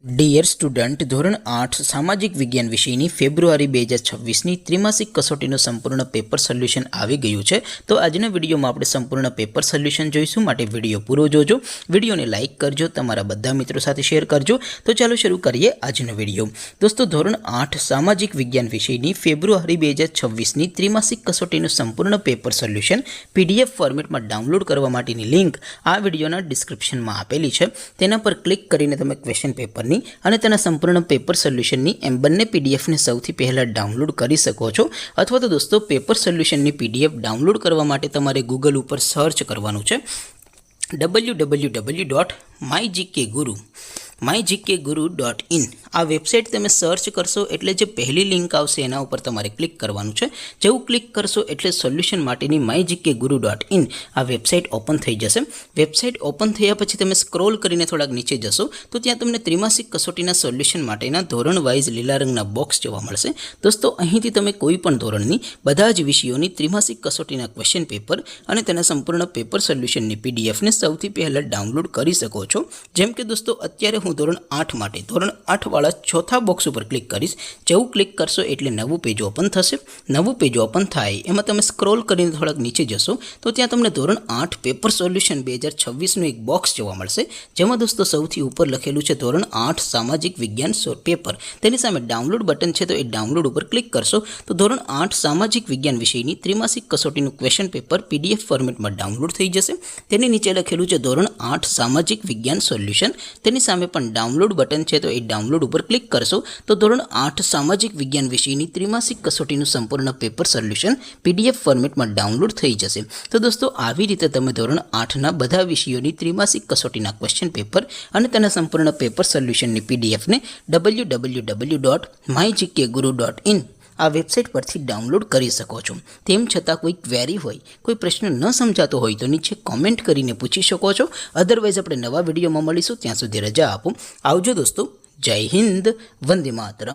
Dear student, ધોરણ 8 સામાજિક વિજ્ઞાન વિષયની ફેબ્રુઆરી 2026ની ત્રિમાસિક કસોટીનું સંપૂર્ણ પેપર સોલ્યુશન આવી ગયું છે. તો આજના વિડીયોમાં આપણે સંપૂર્ણ પેપર સોલ્યુશન જોઈશું. માટે વિડીયો પૂરો જોજો, વિડીયોને લાઇક કરજો, તમારા બધા મિત્રો સાથે શેર કરજો. તો ચાલો શરૂ કરીએ આજનો વિડીયો. દોસ્તો, ધોરણ 8 સામાજિક વિજ્ઞાન વિષયની ફેબ્રુઆરી 2026ની ત્રિમાસિક કસોટીનું સંપૂર્ણ પેપર સોલ્યુશન PDF ફોર્મેટમાં ડાઉનલોડ કરવા માટેની લિંક આ વિડીયોના ડિસ્ક્રિપ્શનમાં આપેલી છે. તેના પર ક્લિક કરીને તમે ક્વેશ્ચન પેપરની અને તેના સંપૂર્ણ પેપર સોલ્યુશનની એમ બંને PDFને સૌથી પહેલાં ડાઉનલોડ કરી શકો છો. અથવા તો દોસ્તો, પેપર સોલ્યુશનની PDF ડાઉનલોડ કરવા માટે તમારે ગૂગલ ઉપર સર્ચ કરવાનું છે www.mygkguru.in. આ વેબસાઇટ તમે સર્ચ કરશો એટલે જે પહેલી લિંક આવશે એના ઉપર તમારે ક્લિક કરવાનું છે. જેવું ક્લિક કરશો એટલે સોલ્યુશન માટેની mygkguru.in આ વેબસાઇટ ઓપન થઈ જશે. વેબસાઇટ ઓપન થયા પછી તમે સ્ક્રોલ કરીને થોડાક નીચે જશો તો ત્યાં તમને ત્રિમાસિક કસોટીના સોલ્યુશન માટેના ધોરણ વાઇઝ લીલા રંગના બોક્સ જોવા મળશે. દોસ્તો, અહીંથી તમે કોઈ પણ ધોરણની બધા જ વિષયોની ત્રિમાસિક કસોટીના ક્વેશ્ચન પેપર અને તેના સંપૂર્ણ પેપર સોલ્યુશનની PDFને સૌથી પહેલાં ડાઉનલોડ કરી શકો છો. જેમ કે દોસ્તો, અત્યારે હું ધોરણ 8 માટે ધોરણ 8 વાળા ચોથા બોક્સ ઉપર ક્લિક કરીશ. જેવું ક્લિક કરશો એટલે નવું પેજ ઓપન થશે. નવું પેજ ઓપન થાય એમાં તમે સ્ક્રોલ કરીને થોડાક નીચે જશો તો ત્યાં તમને ધોરણ 8 પેપર સોલ્યુશન 2026નું એક બોક્સ જોવા મળશે. જેમાં દોસ્તો સૌથી ઉપર લખેલું છે ધોરણ 8 સામાજિક વિજ્ઞાન પેપર. તેની સામે ડાઉનલોડ બટન છે, તો એ ડાઉનલોડ ઉપર ક્લિક કરશો તો ધોરણ 8 સામાજિક વિજ્ઞાન વિષયની ત્રિમાસિક કસોટીનું ક્વેશ્ચન પેપર PDF ફોર્મેટમાં ડાઉનલોડ થઈ જશે. તેની નીચે લખેલું છે ધોરણ 8 સામાજિક વિજ્ઞાન સોલ્યુશન. તેની સામે પણ ડાઉનલોડ બટન છે, તો એ ડાઉનલોડ ઉપર ક્લિક કરશો તો ધોરણ 8 સામાજિક વિજ્ઞાન વિષયની ત્રિમાસિક કસોટીનું સંપૂર્ણ પેપર સોલ્યુશન PDF ફોર્મેટમાં ડાઉનલોડ થઈ જશે. તો દોસ્તો, આવી રીતે તમે ધોરણ 8ના બધા વિષયોની ત્રિમાસિક કસોટીના ક્વેશ્ચન પેપર અને તેના સંપૂર્ણ પેપર સોલ્યુશનની PDFને www.mygkguru.in આ વેબસાઇટ પરથી ડાઉનલોડ કરી શકો છો. તેમ છતાં કોઈ ક્વેરી હોય, કોઈ પ્રશ્ન ન સમજાતો હોય તો નીચે કોમેન્ટ કરીને પૂછી શકો છો. અધરવાઇઝ આપણે નવા વિડીયોમાં મળીશું. ત્યાં સુધી રજા આપો. આવજો દોસ્તો. જય હિન્દ. વંદે માતરમ.